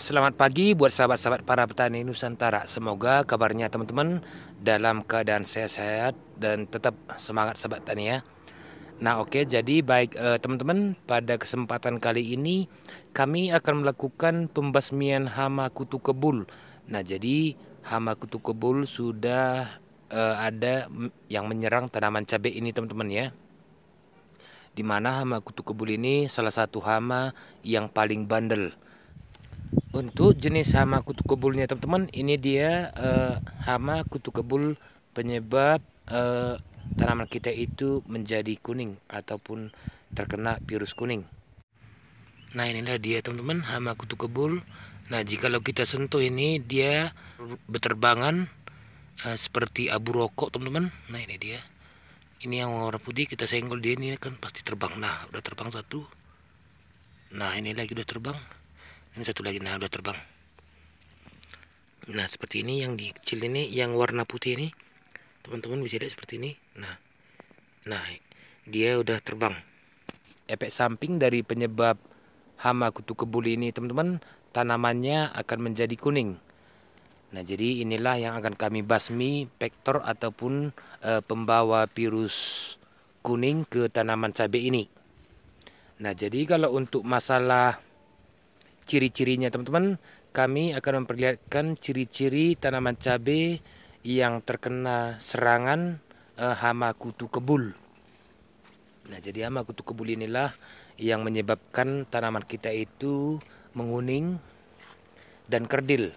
Selamat pagi buat sahabat-sahabat para petani Nusantara. Semoga kabarnya teman-teman dalam keadaan sehat-sehat dan tetap semangat sahabat tani ya. Nah oke, jadi baik teman-teman, pada kesempatan kali ini kami akan melakukan pembasmian hama kutu kebul. Nah jadi hama kutu kebul sudah ada yang menyerang tanaman cabai ini teman-teman ya. Dimana hama kutu kebul ini salah satu hama yang paling bandel. Untuk jenis hama kutu kebulnya teman-teman, ini dia hama kutu kebul penyebab tanaman kita itu menjadi kuning ataupun terkena virus kuning. Nah inilah dia teman-teman, hama kutu kebul. Nah jikalau kita sentuh ini, dia berterbangan seperti abu rokok teman-teman. Nah ini dia, ini yang warna putih, kita senggol dia ini kan pasti terbang. Nah udah terbang satu, nah ini lagi udah terbang, ini satu lagi, nah udah terbang. Nah seperti ini, yang di kecil ini yang warna putih ini teman-teman bisa lihat seperti ini. Nah dia udah terbang. Efek samping dari penyebab hama kutu kebul ini teman-teman, tanamannya akan menjadi kuning. Nah jadi inilah yang akan kami basmi, vektor ataupun pembawa virus kuning ke tanaman cabai ini. Nah jadi kalau untuk masalah ciri-cirinya teman-teman, kami akan memperlihatkan ciri-ciri tanaman cabai yang terkena serangan hama kutu kebul. Nah jadi hama kutu kebul inilah yang menyebabkan tanaman kita itu menguning dan kerdil.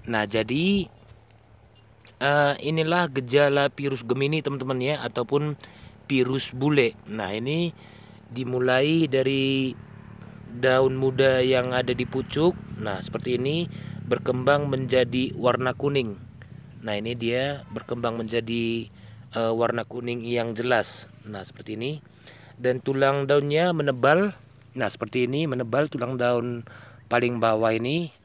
Nah jadi inilah gejala virus Gemini teman-teman ya, ataupun virus bule. Nah ini dimulai dari daun muda yang ada di pucuk. Nah seperti ini berkembang menjadi warna kuning. Nah ini dia berkembang menjadi warna kuning yang jelas. Nah seperti ini. Dan tulang daunnya menebal. Nah seperti ini, menebal tulang daun paling bawah ini.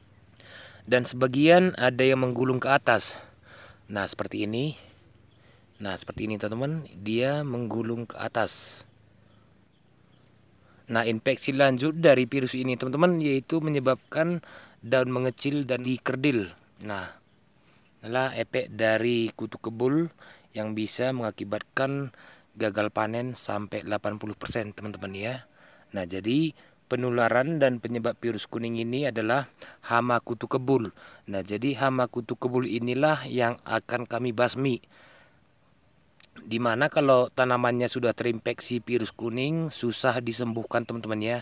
Dan sebagian ada yang menggulung ke atas. Nah seperti ini. Nah seperti ini teman-teman, dia menggulung ke atas. Nah infeksi lanjut dari virus ini teman-teman, yaitu menyebabkan daun mengecil dan dikerdil. Nah inilah efek dari kutu kebul yang bisa mengakibatkan gagal panen sampai 80% teman-teman ya. Nah jadi penularan dan penyebab virus kuning ini adalah hama kutu kebul. Nah jadi hama kutu kebul inilah yang akan kami basmi. Dimana kalau tanamannya sudah terinfeksi virus kuning, susah disembuhkan teman-teman ya.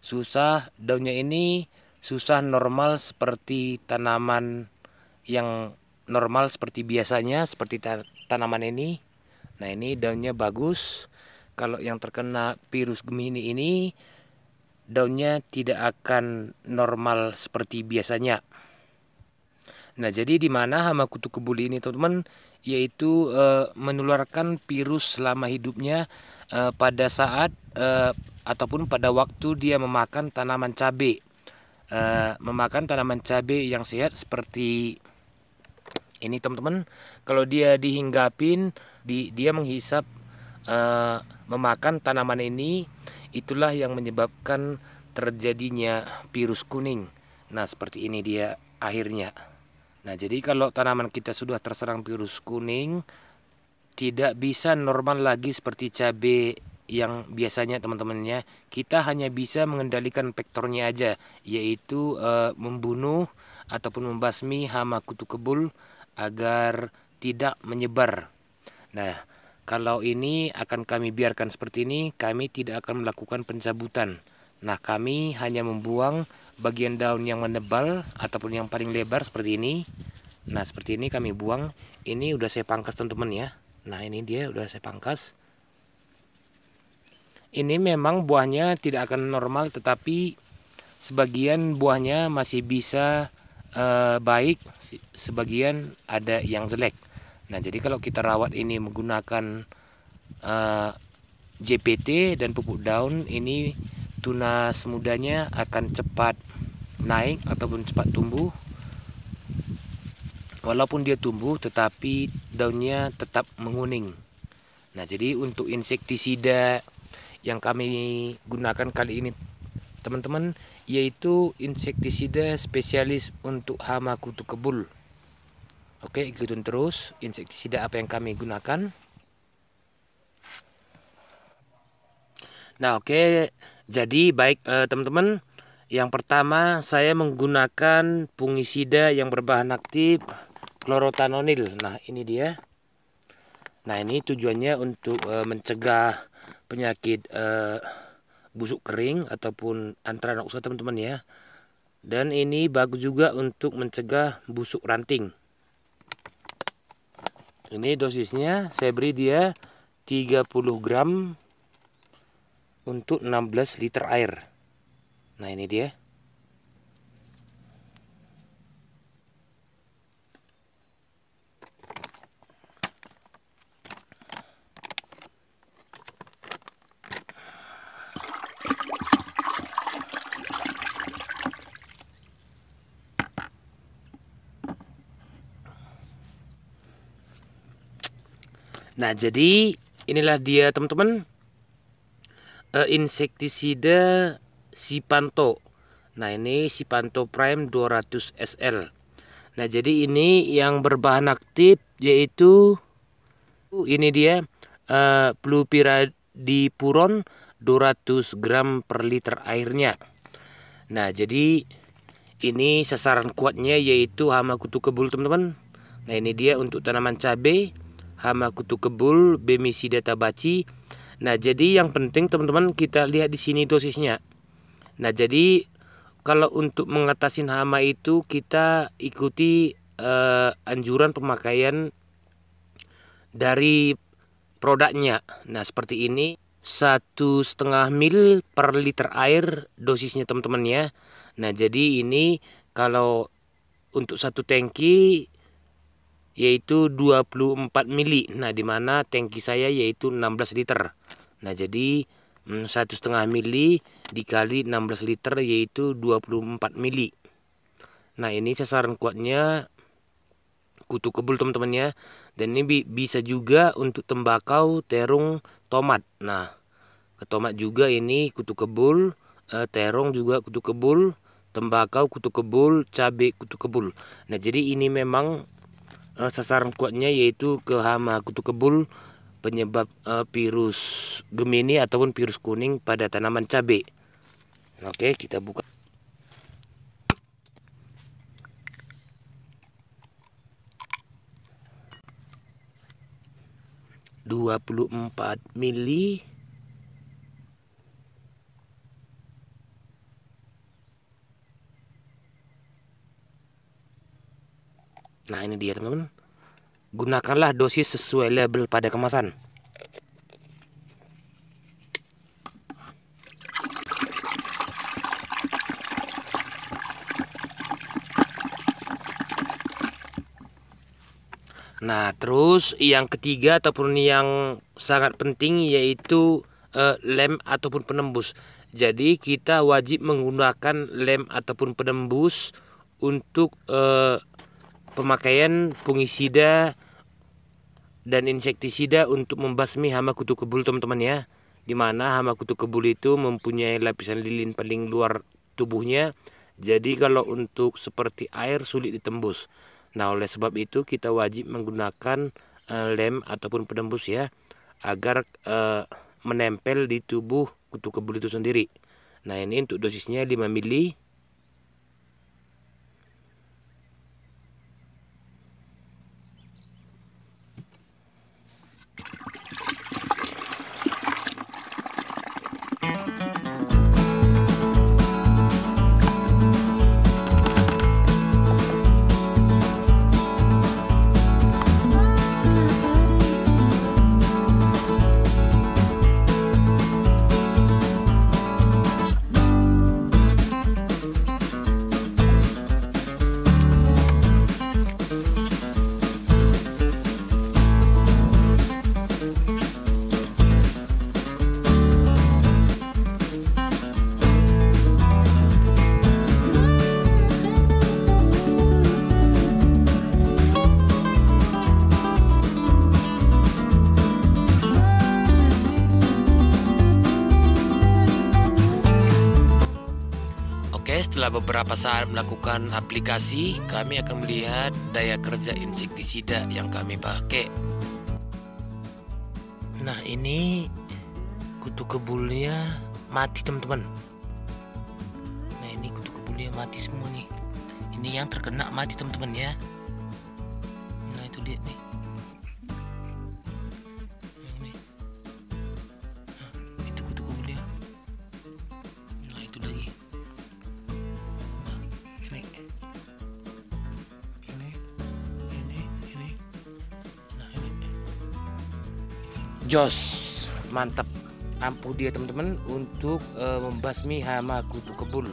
Susah, daunnya ini susah normal seperti tanaman yang normal seperti biasanya, seperti tanaman ini. Nah ini daunnya bagus. Kalau yang terkena virus Gemini ini, daunnya tidak akan normal seperti biasanya. Nah jadi di mana hama kutu kebul ini teman-teman, yaitu menularkan virus selama hidupnya pada saat ataupun pada waktu dia memakan tanaman cabai. Memakan tanaman cabai yang sehat seperti ini teman-teman. Kalau dia dihinggapin, dia menghisap memakan tanaman ini, itulah yang menyebabkan terjadinya virus kuning. Nah seperti ini dia akhirnya. Nah jadi kalau tanaman kita sudah terserang virus kuning, tidak bisa normal lagi seperti cabai yang biasanya teman-temannya. Kita hanya bisa mengendalikan vektornya aja, yaitu membunuh ataupun membasmi hama kutu kebul agar tidak menyebar. Nah kalau ini akan kami biarkan seperti ini, kami tidak akan melakukan pencabutan. Nah kami hanya membuang bagian daun yang menebal ataupun yang paling lebar seperti ini. Nah seperti ini kami buang. Ini udah saya pangkas teman-teman ya. Nah ini dia udah saya pangkas. Ini memang buahnya tidak akan normal, tetapi sebagian buahnya masih bisa baik, sebagian ada yang jelek. Nah jadi kalau kita rawat ini menggunakan JPT dan pupuk daun, ini tunas mudanya akan cepat naik ataupun cepat tumbuh. Walaupun dia tumbuh, tetapi daunnya tetap menguning. Nah jadi untuk insektisida yang kami gunakan kali ini teman-teman, yaitu insektisida spesialis untuk hama kutu kebul. Oke, ikutin terus insektisida apa yang kami gunakan. Nah, oke, jadi baik teman-teman, yang pertama saya menggunakan fungisida yang berbahan aktif klorotanonil. Nah, ini dia. Nah, ini tujuannya untuk mencegah penyakit busuk kering ataupun antranoksa teman-teman ya. Dan ini bagus juga untuk mencegah busuk ranting. Ini dosisnya saya beri dia 30 gram untuk 16 liter air. Nah, ini dia. Nah, jadi inilah dia teman-teman, insektisida Sipanto. Nah, ini Sipanto Prime 200 SL. Nah, jadi ini yang berbahan aktif yaitu ini dia, fluopyradipuron 200 gram per liter airnya. Nah, jadi ini sasaran kuatnya yaitu hama kutu kebul teman-teman. Nah, ini dia untuk tanaman cabai, hama kutu kebul, Bemicida tabaci. Nah, jadi yang penting teman-teman kita lihat di sini dosisnya. Nah, jadi kalau untuk mengatasi hama itu kita ikuti anjuran pemakaian dari produknya. Nah, seperti ini, 1,5 ml per liter air dosisnya teman-teman ya. Nah, jadi ini kalau untuk satu tangki yaitu 24 mili. Nah, dimana tangki saya yaitu 16 liter. Nah, jadi 1,5 mili dikali 16 liter yaitu 24 mili. Nah, ini sasaran kuatnya kutu kebul teman-teman ya. Dan ini bisa juga untuk tembakau, terung, tomat. Nah, ke tomat juga ini kutu kebul, terong juga kutu kebul, tembakau kutu kebul, cabai kutu kebul. Nah, jadi ini memang sasaran kuatnya yaitu ke hama kutu kebul penyebab virus Gemini ataupun virus kuning pada tanaman cabai. Oke, kita buka. ...24 mili. Nah, ini dia teman-teman. Gunakanlah dosis sesuai label pada kemasan. Nah, terus yang ketiga ataupun yang sangat penting yaitu lem ataupun penembus. Jadi kita wajib menggunakan lem ataupun penembus untuk pemakaian fungisida dan insektisida untuk membasmi hama kutu kebul teman-teman ya. Dimana hama kutu kebul itu mempunyai lapisan lilin paling luar tubuhnya. Jadi kalau untuk seperti air sulit ditembus. Nah, oleh sebab itu kita wajib menggunakan lem ataupun penembus ya, agar menempel di tubuh kutu kebul itu sendiri. Nah, ini untuk dosisnya 5 mili. Oke, setelah beberapa saat melakukan aplikasi, kami akan melihat daya kerja insektisida yang kami pakai. Nah, ini kutu kebulnya mati, teman-teman. Nah, ini kutu kebulnya mati semua nih. Ini yang terkena mati, teman-teman ya. Nah, itu lihat nih. Yang ini. Nah, itu kutu kebulnya. Nah, itu lagi. Nah, ini. Nah, ini. Jos, mantap. Ampuh dia, teman-teman, untuk membasmi hama kutu kebul.